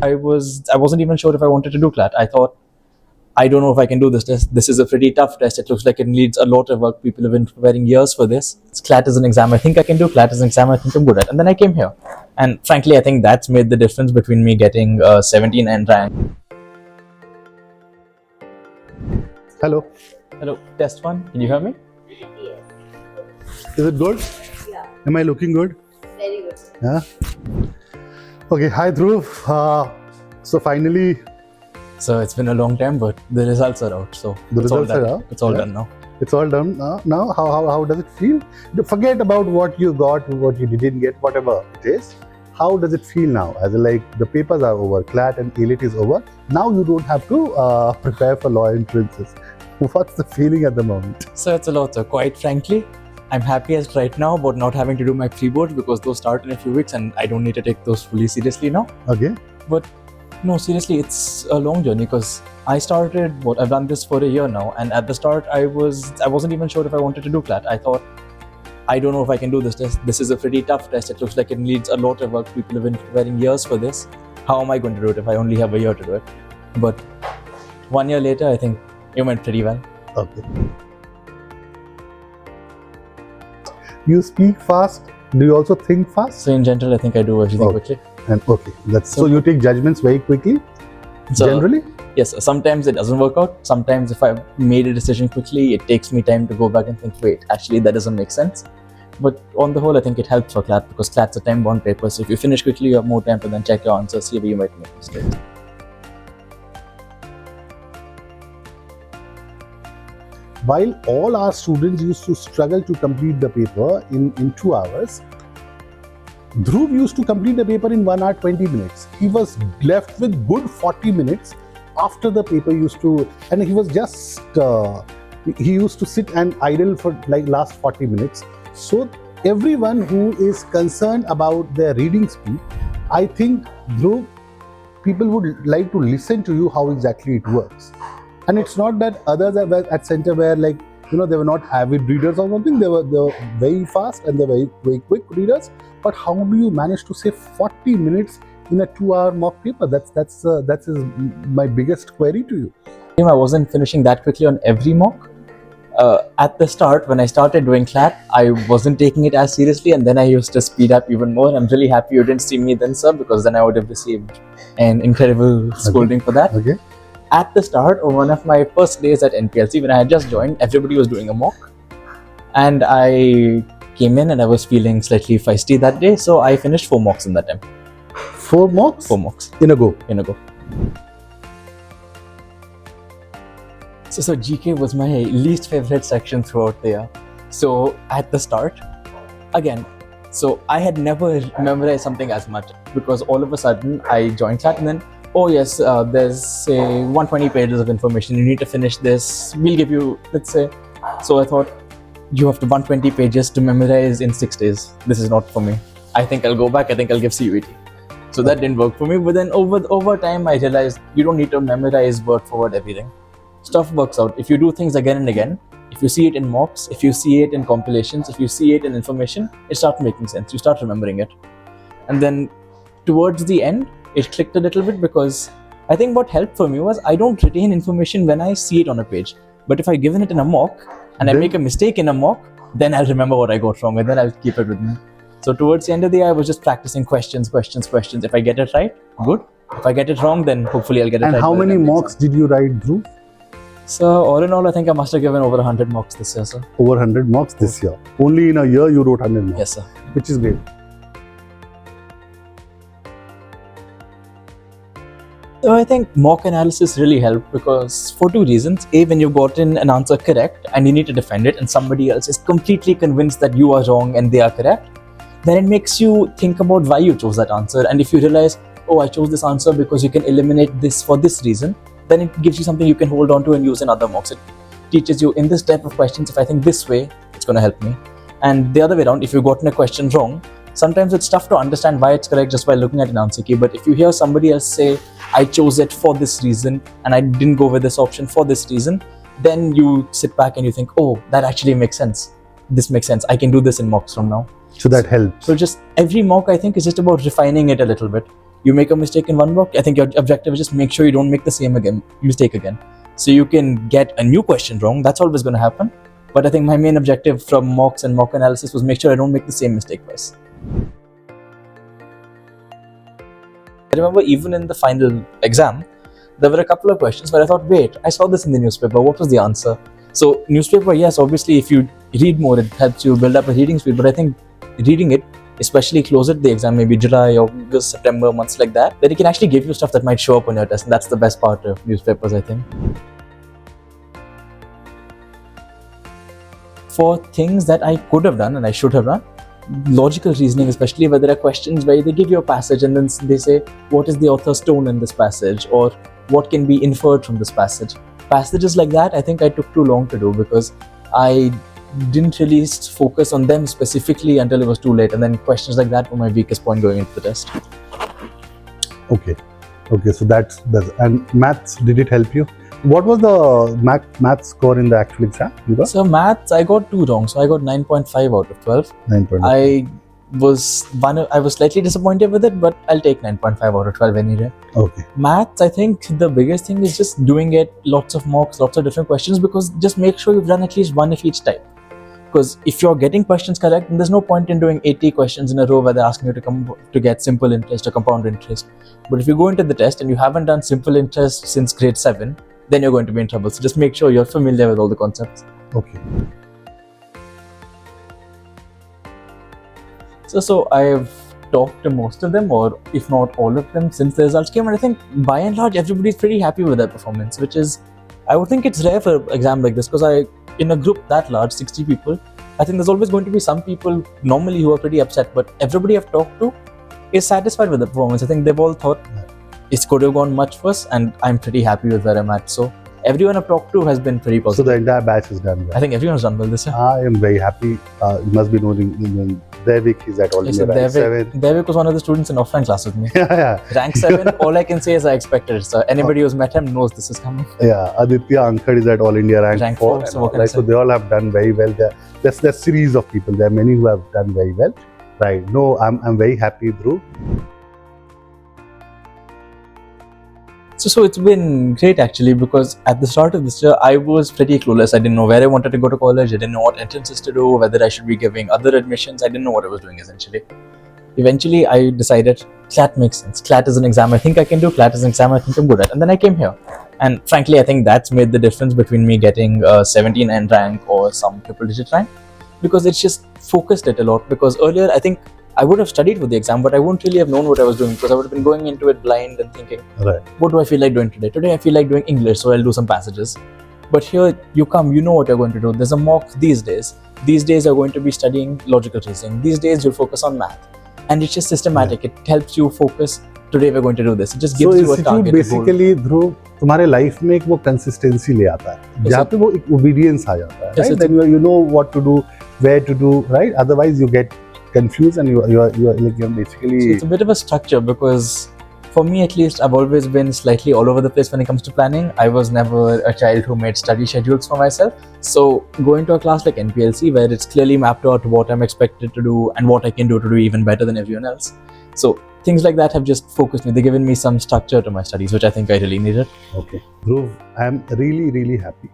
I wasn't even sure if I wanted to do CLAT. I thought, I don't know if I can do this test. This is a pretty tough test. It looks like it needs a lot of work. People have been preparing years for this. CLAT is an exam I think I can do. CLAT is an exam I think I'm good at. And then I came here. And frankly, I think that's made the difference between me getting a 79 rank. Hello. Hello, test one. Can you hear me? Is it good? Yeah, Am I looking good? very good. Yeah. Okay. Hi, Dhruv. So finally, So it's been a long time, but the results are out. So The it's all results are done. out? It's all Yeah. done now. it's all done. Now, how does it feel? Forget about what you got, what you didn't get, whatever it is. How does it feel now? As in, like, the papers are over, CLAT and ALET is over. Now you don't have to prepare for law entrances. What's the feeling at the moment? So it's a lot. So quite frankly, I'm happiest right now about not having to do my pre-boards because those start in a few weeks and I don't need to take those fully seriously now. Okay. But no, seriously, it's a long journey because I've done this for a year now, and at the start I wasn't even sure if I wanted to do CLAT. I thought, I don't know if I can do this test. This is a pretty tough test. It looks like it needs a lot of work. People have been preparing years for this. How am I going to do it if I only have a year to do it? But 1 year later, I think it went pretty well. Okay. You speak fast. Do you also think fast? So in general, I think I do everything Okay. quickly. And okay, so you take judgments very quickly. So, Generally. yes, sometimes it doesn't work out. Sometimes if I've made a decision quickly, it takes me time to go back and think, wait, actually that doesn't make sense. But on the whole, I think it helps for CLAT because CLAT's a time-bound paper. So if you finish quickly, you have more time to then check your answers, see where you might make mistakes. While all our students used to struggle to complete the paper in 2 hours, Dhruv used to complete the paper in 1 hour 20 minutes. He was left with good 40 minutes after the paper and he was just he used to sit and idle for like last 40 minutes. So everyone who is concerned about their reading speed, I think, Dhruv, people would like to listen to you how exactly it works. And it's not that others at center were like, they were not avid readers or something. They were very fast and they were very quick readers. But how do you manage to save 40 minutes in a 2-hour mock paper? That's my biggest query to you. I wasn't finishing that quickly on every mock. At the start, when I started doing CLAT, I wasn't taking it as seriously, and then I used to speed up even more. I'm really happy you didn't see me then, sir, because then I would have received an incredible scolding for that. Okay. At the start of one of my first days at NPLC, when I had just joined, everybody was doing a mock. And I came in and I was feeling slightly feisty that day, so I finished 4 mocks in that time. 4 mocks? 4 mocks. In a go? In a go. So GK was my least favorite section throughout the year. So at the start, again, so I had never memorized something as much because all of a sudden I joined CLAT and then, oh yes, there's say 120 pages of information. You need to finish this. We'll give you, let's say. So I thought, you have to 120 pages to memorize in 6 days. This is not for me. I think I'll go back. I think I'll give CUET. So that didn't work for me. But then over time, I realized you don't need to memorize word for word everything. Stuff works out. If you do things again and again, if you see it in mocks, if you see it in compilations, if you see it in information, it starts making sense. You start remembering it. And then towards the end, it clicked a little bit because I think what helped for me was I don't retain information when I see it on a page. But if I've given it in a mock and I make a mistake in a mock, then I'll remember what I got wrong and then I'll keep it with me. So towards the end of the year, I was just practicing questions. If I get it right, good. If I get it wrong, then hopefully I'll get it right. And how many mocks did you write, Dhruv? So all in all, I think I must have given over 100 mocks this year, sir. Over 100 mocks this year. Only in a year you wrote 100 mocks. Yes, sir. Which is great. So I think mock analysis really helped because for 2 reasons. A, when you've gotten an answer correct and you need to defend it and somebody else is completely convinced that you are wrong and they are correct, then it makes you think about why you chose that answer. And if you realize, oh, I chose this answer because you can eliminate this for this reason, then it gives you something you can hold on to and use in other mocks. It teaches you in this type of questions, if I think this way, it's going to help me. And the other way around, if you've gotten a question wrong, sometimes it's tough to understand why it's correct just by looking at an answer key. But if you hear somebody else say, I chose it for this reason and I didn't go with this option for this reason, then you sit back and you think, oh, that actually makes sense. This makes sense. I can do this in mocks from now. So that helps. So just every mock, I think, is just about refining it a little bit. you make a mistake in one mock, I think your objective is just make sure you don't make the same mistake again. So you can get a new question wrong. That's always going to happen. But I think my main objective from mocks and mock analysis was make sure I don't make the same mistake twice. I remember even in the final exam, there were a couple of questions where I thought, wait, I saw this in the newspaper. What was the answer? So newspaper, yes, obviously, if you read more, it helps you build up a reading speed. But I think reading it, especially closer to the exam, maybe July, August, September, months like that, then it can actually give you stuff that might show up on your test. And that's the best part of newspapers, I think. For things that I could have done and I should have done, logical reasoning, especially where there are questions where they give you a passage and then they say, what is the author's tone in this passage? Or what can be inferred from this passage? Passages like that, I think I took too long to do because I didn't really focus on them specifically until it was too late. And then questions like that were my weakest point going into the test. Okay, so that's and maths, did it help you? What was the math score in the actual exam? So maths, I got 2 wrong. So I got 9.5 out of 12. 9.5. I was slightly disappointed with it, but I'll take 9.5 out of 12 any day. Okay. Maths, I think the biggest thing is just doing it, lots of mocks, lots of different questions, because just make sure you've done at least one of each type. Because if you're getting questions correct, then there's no point in doing 80 questions in a row where they're asking you to get simple interest or compound interest. But if you go into the test and you haven't done simple interest since grade 7, then you're going to be in trouble. So just make sure you're familiar with all the concepts. Okay. So I've talked to most of them, or if not all of them, since the results came, and I think by and large everybody's pretty happy with their performance, which is, I would think it's rare for an exam like this, because in a group that large, 60 people, I think there's always going to be some people normally who are pretty upset, but everybody I've talked to is satisfied with the performance. I think they've all thought it could have gone much worse, and I'm pretty happy with where I'm at. So everyone I've talked to has been pretty positive. So the entire batch is done well. I think everyone's done well this year. I am very happy. You must be knowing Devik is at all India rank 7. Devik was one of the students in offline class with me. Yeah. Rank 7, all I can say is I expected it. So anybody who's met him knows this is coming. Yeah, Aditya Ankad is at all India rank 4. So they all have done very well. There's a series of people. There are many who have done very well. Right. No, I'm very happy, Dhruv. So it's been great actually, because at the start of this year, I was pretty clueless. I didn't know where I wanted to go to college. I didn't know what entrances to do, whether I should be giving other admissions. I didn't know what I was doing essentially. Eventually, I decided CLAT makes sense. CLAT is an exam I think I can do. CLAT is an exam I think I'm good at. And then I came here. And frankly, I think that's made the difference between me getting a 79 rank or some triple digit rank, because it's just focused it a lot. Because earlier, I think I would have studied for the exam, but I wouldn't really have known what I was doing, because I would have been going into it blind and thinking, right, what do I feel like doing today? Today I feel like doing English, so I'll do some passages. But here you come, you know what you're going to do. There's a mock these days. These days you're going to be studying logical reasoning. These days you'll focus on math. And it's just systematic. Yeah. It helps you focus. Today we're going to do this. It just gives you a target. Basically, Dhruv, तुम्हारे life में एक वो consistency ले आता है, जहाँ पे वो एक obedience आ जाता है, right? Then you know what to do, where to do, right? Otherwise you get confused and you're basically. So it's a bit of a structure, because for me at least, I've always been slightly all over the place when it comes to planning. I was never a child who made study schedules for myself. So going to a class like NPLC, where it's clearly mapped out what I'm expected to do and what I can do to do even better than everyone else. So things like that have just focused me. They've given me some structure to my studies, which I think I really needed. Okay. Dhruv, I'm really, really happy.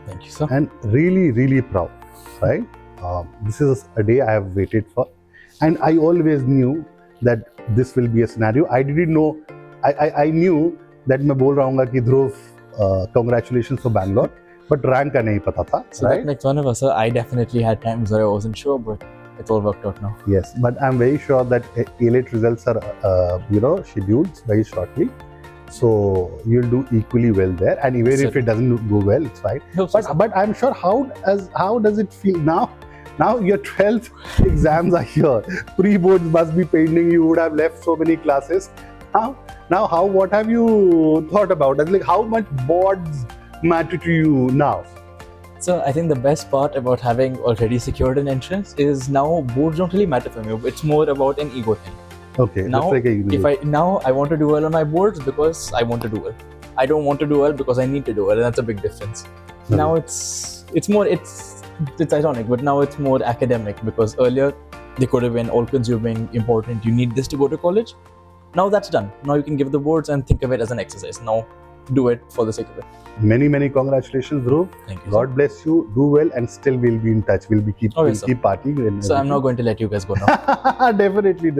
Thank you, sir. And really, really proud, right? This is a day I have waited for. And I always knew that this will be a scenario. I didn't know, I knew that मैं बोल रहा हूँगा कि Dhruv, congratulations for Bangalore, but rank का नहीं पता था, so right? That makes one of us, sir. I definitely had times where I wasn't sure, but it's all worked out now. Yes, but I'm very sure that A-Late results are, scheduled very shortly. So you'll do equally well there, and even if it doesn't go well, it's fine. But I'm sure how does it feel now? Now your 12th exams are here. Pre-boards must be pending. You would have left so many classes. What have you thought about? Like, how much boards matter to you now? So I think the best part about having already secured an entrance is now boards don't really matter for me. It's more about an ego thing. Okay. Now, I want to do well on my boards because I want to do well. I don't want to do well because I need to do well, and that's a big difference. Okay. Now it's ironic, but now it's more academic, because earlier they could have been all-consuming, important. You need this to go to college. Now that's done. Now you can give the boards and think of it as an exercise. Now do it for the sake of it. Many congratulations, Dhruv. Thank you. God bless you. Do well, and still we'll be in touch. We'll keep partying. And so I'm not going to let you guys go now. Definitely.